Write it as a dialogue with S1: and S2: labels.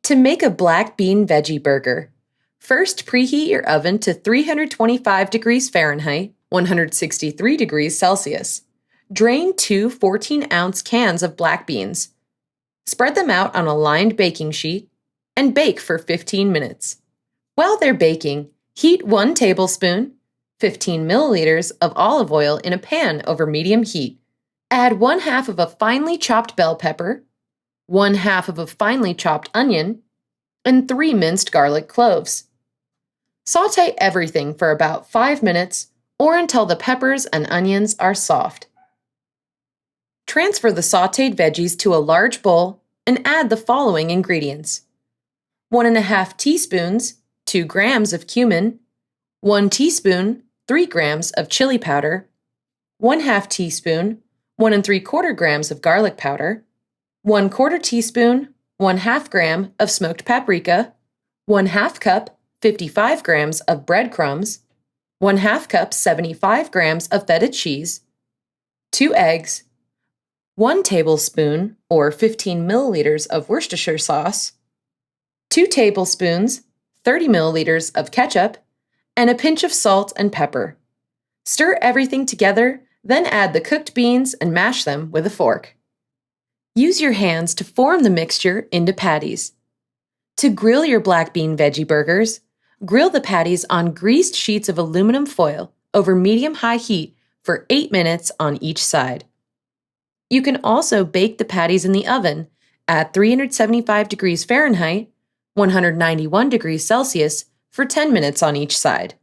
S1: To make a black bean veggie burger, first preheat your oven to 325 degrees Fahrenheit, 163 degrees Celsius. Drain two 14-ounce cans of black beans. Spread them out on a lined baking sheet and bake for 15 minutes. While they're baking, heat 1 tablespoon, 15 milliliters of olive oil in a pan over medium heat. Add 1/2 of a finely chopped bell pepper, 1/2 of a finely chopped onion, and 3 minced garlic cloves. Sauté everything for about 5 minutes or until the peppers and onions are soft. Transfer the sautéed veggies to a large bowl and add the following ingredients: 1½ teaspoons, 2 grams of cumin, 1 teaspoon, 3 grams of chili powder, 1/2 teaspoon, 1 3/4 grams of garlic powder, 1/4 teaspoon, 1/2 gram of smoked paprika, 1/2 cup, 55 grams of breadcrumbs, 1/2 cup, 75 grams of feta cheese, 2 eggs, 1 tablespoon or 15 milliliters of Worcestershire sauce, 2 tablespoons, 30 milliliters of ketchup, and a pinch of salt and pepper. Stir everything together, then add the cooked beans and mash them with a fork. Use your hands to form the mixture into patties. To grill your black bean veggie burgers, grill the patties on greased sheets of aluminum foil over medium-high heat for 8 minutes on each side. You can also bake the patties in the oven at 375 degrees Fahrenheit, 191 degrees Celsius for 10 minutes on each side.